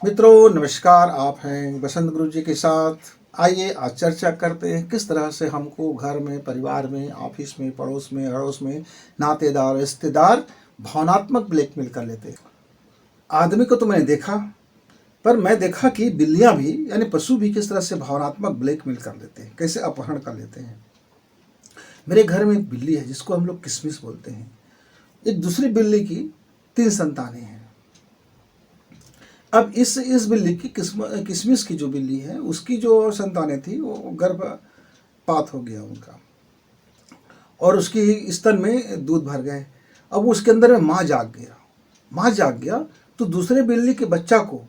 मित्रों नमस्कार, आप हैं बसंत गुरु जी के साथ। आइए आज चर्चा करते हैं किस तरह से हमको घर में, परिवार में, ऑफिस में, पड़ोस में, अड़ोस में, नातेदार, रिश्तेदार भावनात्मक ब्लैकमेल कर लेते हैं। आदमी को तो मैंने देखा, पर मैं देखा कि बिल्लियां भी यानी पशु भी किस तरह से भावनात्मक ब्लैकमेल कर लेते हैं, कैसे अपहरण कर लेते हैं। मेरे घर में एक बिल्ली है जिसको हम लोग किसमिस बोलते हैं। एक दूसरी बिल्ली की 3 संतानें हैं। अब इस बिल्ली की किसमिस की जो बिल्ली है उसकी जो संतानें थी वो गर्भपात हो गया उनका, और उसकी स्तन में दूध भर गए। अब उसके अंदर में माँ जाग गया तो दूसरे बिल्ली के बच्चा को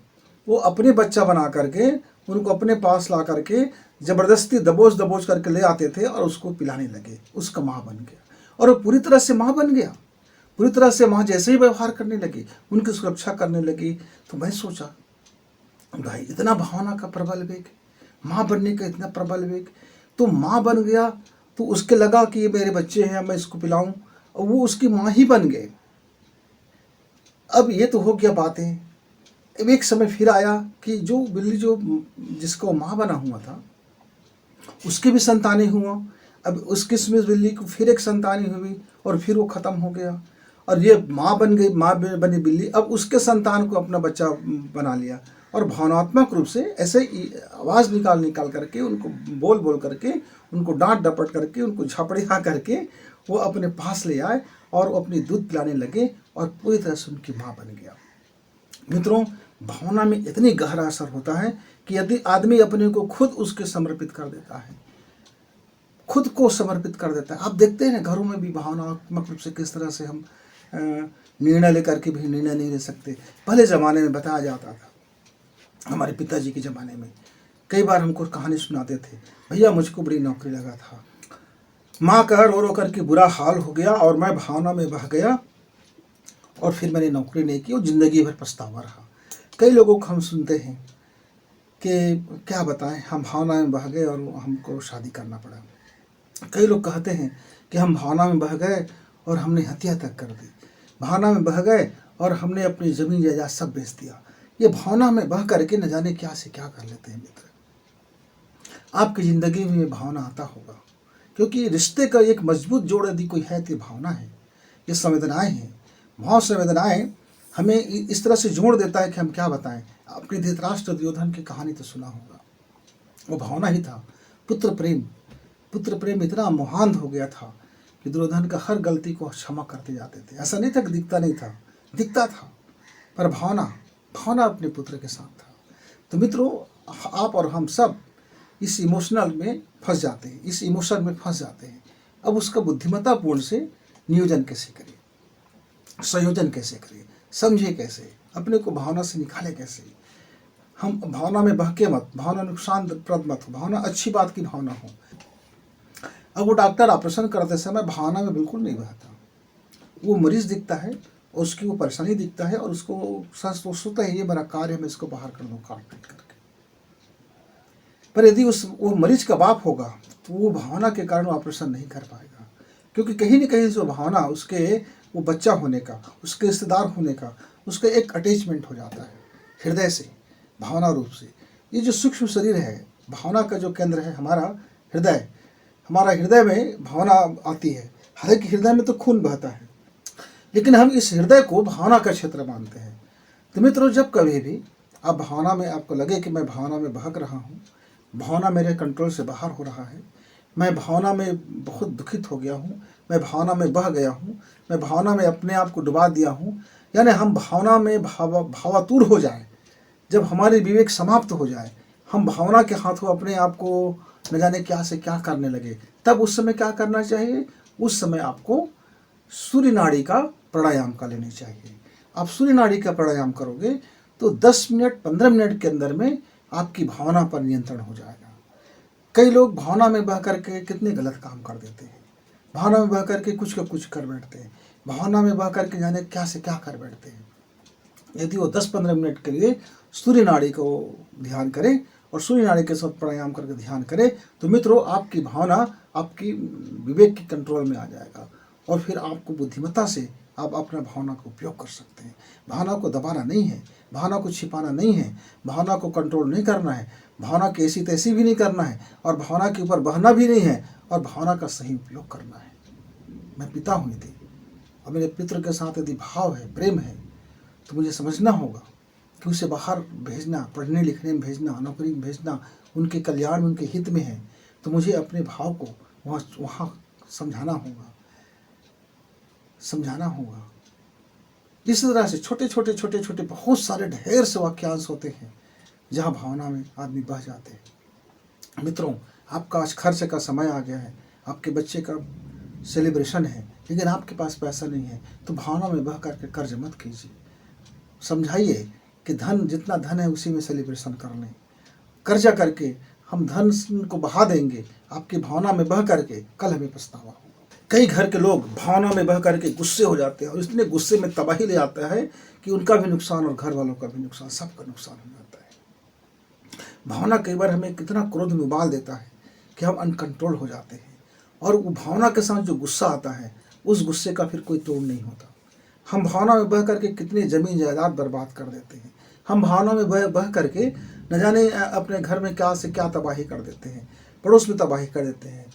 वो अपने बच्चा बना करके उनको अपने पास ला करके ज़बरदस्ती दबोच दबोच करके ले आते थे और उसको पिलाने लगे। उसका माँ बन गया और वो पूरी तरह से माँ बन गया। पूरी तरह से माँ जैसे ही व्यवहार करने लगी, उनकी सुरक्षा करने लगी। तो मैं सोचा, भाई इतना भावना का प्रबल वेग, माँ बनने का इतना प्रबल वेग। तो माँ बन गया तो उसके लगा कि ये मेरे बच्चे हैं, मैं इसको पिलाऊं, और वो उसकी माँ ही बन गए। अब ये तो हो गया बातें। अब एक समय फिर आया कि जो बिल्ली जो जिसको माँ बना हुआ था उसकी भी संतानें हुआ। अब उस किस्मिस बिल्ली को फिर एक संतानी हुई और फिर वो ख़त्म हो गया। और ये माँ बन गई, माँ बनी बिल्ली अब उसके संतान को अपना बच्चा बना लिया, और भावनात्मक रूप से ऐसे ही आवाज़ निकाल करके उनको बोल बोल करके उनको डांट डपट करके उनको झपड़िया करके वो अपने पास ले आए और वो अपनी दूध पिलाने लगे और पूरी तरह से उनकी माँ बन गया। मित्रों, भावना में इतनी गहरा असर होता है कि यदि आदमी अपने को खुद उसके समर्पित कर देता है, खुद को समर्पित कर देता है। आप देखते हैं ना, घरों में भी भावनात्मक रूप से किस तरह से हम निर्णय लेकर के भी निर्णय नहीं ले सकते। पहले ज़माने में बताया जाता था, हमारे पिताजी के ज़माने में कई बार हमको कहानी सुनाते थे। भैया मुझको बड़ी नौकरी लगा था, माँ का रो रो करके बुरा हाल हो गया और मैं भावना में बह गया और फिर मैंने नौकरी नहीं की और ज़िंदगी भर पछतावा रहा। कई लोगों को हम सुनते हैं कि क्या बताएं, हम भावना में बह गए और हमको शादी करना पड़ा। कई लोग कहते हैं कि हम भावना में बह गए और हमने हत्या तक कर दी, भावना में बह गए और हमने अपनी ज़मीन जायदाद सब बेच दिया। ये भावना में बह करके न जाने क्या से क्या कर लेते हैं। मित्र, आपकी ज़िंदगी में भावना आता होगा, क्योंकि रिश्ते का एक मजबूत जोड़ यदि कोई है तो भावना है। ये संवेदनाएँ हैं, भाव संवेदनाएँ हमें इस तरह से जोड़ देता है कि हम क्या बताएं। आपने धृतराष्ट्र दुर्योधन की कहानी तो सुना होगा, वो भावना ही था। पुत्र प्रेम इतना महान हो गया था कि दुर्योधन का हर गलती को क्षमा करते जाते थे। ऐसा नहीं था कि दिखता नहीं था, दिखता था, पर भावना अपने पुत्र के साथ था। तो मित्रों, आप और हम सब इस इमोशनल में फंस जाते हैं, इस इमोशन में फंस जाते हैं। अब उसका बुद्धिमत्तापूर्ण से नियोजन कैसे करें, संयोजन कैसे करें, समझे कैसे, अपने को भावना से निकाले कैसे। हम भावना में बहके मत, भावना नुकसानप्रद मत हो, भावना अच्छी बात की भावना हो। अब वो डॉक्टर ऑपरेशन करते समय भावना में बिल्कुल नहीं बहता। वो मरीज दिखता है और उसकी वो परेशानी दिखता है और उसको सोचता है ये मेरा कार्य है, मैं इसको बाहर कर दूँ काट पीट करके। पर यदि वो मरीज का बाप होगा तो वो भावना के कारण ऑपरेशन नहीं कर पाएगा, क्योंकि कहीं न कहीं जो भावना उसके वो बच्चा होने का, उसके रिश्तेदार होने का, उसका एक अटैचमेंट हो जाता है हृदय से, भावना रूप से। ये जो सूक्ष्म शरीर है, भावना का जो केंद्र है हमारा हृदय, हमारा हृदय में भावना आती है। हालांकि हृदय में तो खून बहता है, लेकिन हम इस हृदय को भावना का क्षेत्र मानते हैं। तो मित्रों, जब कभी भी आप भावना में, आपको लगे कि मैं भावना में बहक रहा हूँ, भावना मेरे कंट्रोल से बाहर हो रहा है, मैं भावना में बहुत दुखित हो गया हूँ, मैं भावना में बह गया हूँ, मैं भावना में अपने आप को डुबा दिया हूँ, यानी हम भावना में भावातुर हो जाए, जब हमारी विवेक समाप्त हो जाए, हम भावना के हाथों अपने आप को न जाने क्या से क्या करने लगे, तब उस समय क्या करना चाहिए? उस समय आपको सूर्य नाड़ी का प्राणायाम कर लेनी चाहिए। आप सूर्य नाड़ी का प्राणायाम करोगे तो 10 मिनट 15 मिनट के अंदर में आपकी भावना पर नियंत्रण हो जाएगा। कई लोग भावना में बह करके कितने गलत काम कर देते हैं, भावना में बह करके कुछ का कुछ कर बैठते हैं, भावना में बह करके जाने क्या से क्या कर बैठते हैं। यदि वो 10-15 मिनट के लिए सूर्य नाड़ी को ध्यान करें और सूर्य नाड़ी के साथ प्राणायाम करके ध्यान करें तो मित्रों, आपकी भावना आपकी विवेक के कंट्रोल में आ जाएगा और फिर आपको बुद्धिमत्ता से आप अपना भावना का उपयोग कर सकते हैं। भावना को दबाना नहीं है, भावना को छिपाना नहीं है, भावना को कंट्रोल नहीं करना है, भावना की ऐसी तैसी भी नहीं करना है, और भावना के ऊपर बहना भी नहीं है, और भावना का सही उपयोग करना है। मैं पिता हूँ यदि, और मेरे पितृ के साथ यदि भाव है, प्रेम है, तो मुझे समझना होगा कि उसे बाहर भेजना, पढ़ने लिखने में भेजना, नौकरी में भेजना उनके कल्याण में, उनके हित में है, तो मुझे अपने भाव को वहाँ समझाना होगा। इस तरह से छोटे छोटे बहुत सारे ढेर से वाक्यांश होते हैं जहाँ भावना में आदमी बह जाते हैं। मित्रों, आपका आज खर्च का समय आ गया है, आपके बच्चे का सेलिब्रेशन है, लेकिन आपके पास पैसा नहीं है, तो भावना में बह करके कर्ज मत कीजिए। समझाइए कि धन, जितना धन है उसी में सेलिब्रेशन कर लें। कर्जा करके हम धन को बहा देंगे, आपकी भावना में बह करके कल हमें पछतावा होगा। कई घर के लोग भावना में बह करके गुस्से हो जाते हैं, और इतने गुस्से में तबाही ले आता है कि उनका भी नुकसान और घर वालों का भी नुकसान, सबका नुकसान हो जाता है। भावना कई बार हमें कितना क्रोध में उबाल देता है कि हम अनकंट्रोल हो जाते हैं, और वो भावना के साथ जो गुस्सा आता है, उस गुस्से का फिर कोई तोड़ नहीं होता। हम भावना में बह करके कितनी ज़मीन जायदाद बर्बाद कर देते हैं। हम भावना में बह करके न जाने अपने घर में क्या से क्या तबाही कर देते हैं, पड़ोस में तबाही कर देते हैं,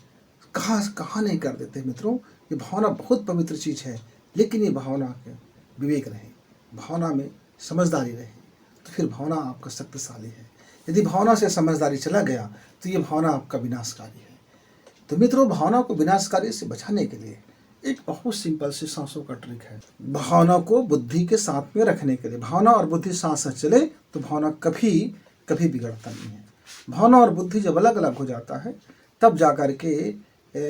कहाँ नहीं कर देते। मित्रों, ये भावना बहुत पवित्र चीज़ है, लेकिन ये भावना के विवेक रहे, भावना में समझदारी रहे, तो फिर भावना आपका शक्तिशाली है। यदि भावना से समझदारी चला गया तो ये भावना आपका विनाशकारी है। तो मित्रों, भावना को विनाशकारी से बचाने के लिए एक बहुत सिंपल सी सांसों का ट्रिक है। भावना को बुद्धि के साथ में रखने के लिए, भावना और बुद्धि साथ साथ चले तो भावना कभी बिगड़ता नहीं है। भावना और बुद्धि जब अलग अलग हो जाता है, तब जा कर के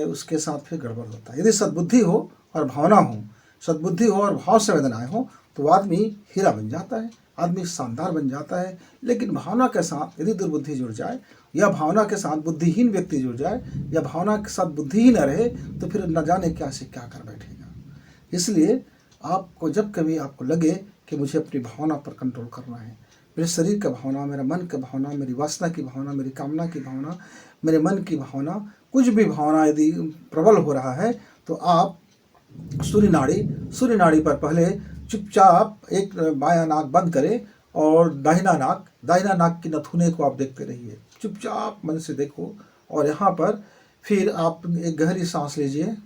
उसके साथ फिर गड़बड़ होता है। यदि सद्बुद्धि हो और भावना हो, सद्बुद्धि हो और भाव संवेदनाएं हो, तो आदमी हीरा बन जाता है, आदमी शानदार बन जाता है। लेकिन भावना के साथ यदि दुर्बुद्धि जुड़ जाए, या भावना के साथ बुद्धिहीन व्यक्ति जुड़ जाए, या भावना के साथ बुद्धि ही न रहे, तो फिर न जाने क्या से क्या कर बैठेगा। इसलिए आपको जब कभी आपको लगे कि मुझे अपनी भावना पर कंट्रोल करना है, मेरे शरीर का भावना, मेरा मन का भावना, मेरी वासना की भावना, मेरी कामना की भावना, मेरे मन की भावना, कुछ भी भावना यदि प्रबल हो रहा है, तो आप सूर्य नाड़ी पर पहले चुपचाप एक बायां नाक बंद करें, और दाहिना नाक की नथुने को आप देखते रहिए। चुपचाप मन से देखो, और यहाँ पर फिर आप एक गहरी सांस लीजिए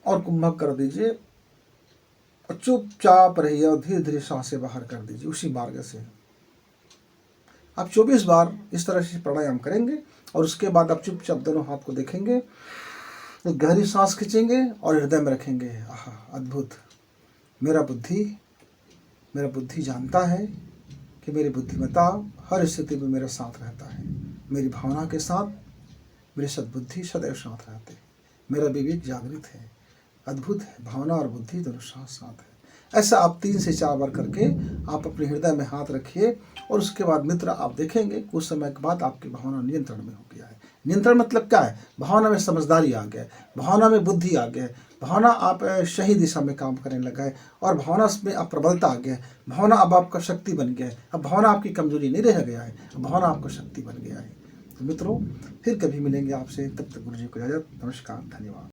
और कुंभक कर दीजिए, और चुपचाप रहिए, और धीरे धीरे सांसें बाहर कर दीजिए। उसी मार्ग से आप 24 बार इस तरह से प्राणायाम करेंगे, और उसके बाद आप चुपचाप दोनों हाथ को देखेंगे, एक गहरी सांस खींचेंगे और हृदय में रखेंगे। आहा, अद्भुत! मेरा बुद्धि जानता है कि मेरी बुद्धिमत्ता हर स्थिति में मेरे साथ रहता है। मेरी भावना के साथ मेरी सद्बुद्धि सदैव साथ रहते हैं। मेरा विवेक जागृत है। अद्भुत है, भावना और बुद्धि दोनों साथ है। ऐसा आप 3 से 4 बार करके आप अपने हृदय में हाथ रखिए, और उसके बाद मित्र आप देखेंगे कुछ समय के बाद आपकी भावना नियंत्रण में हो गया है। नियंत्रण मतलब क्या है? भावना में समझदारी आ गया है, भावना में बुद्धि आ गया है, भावना आप सही दिशा में काम करने लगा है, और भावना में आप प्रबलता आ गया है। भावना अब आपका शक्ति बन गया है। अब भावना आपकी कमजोरी नहीं रह गया है, भावना आपका शक्ति बन गया है। तो मित्रों, फिर कभी मिलेंगे आपसे, तब तक गुरु जी को इजाजत। नमस्कार, धन्यवाद।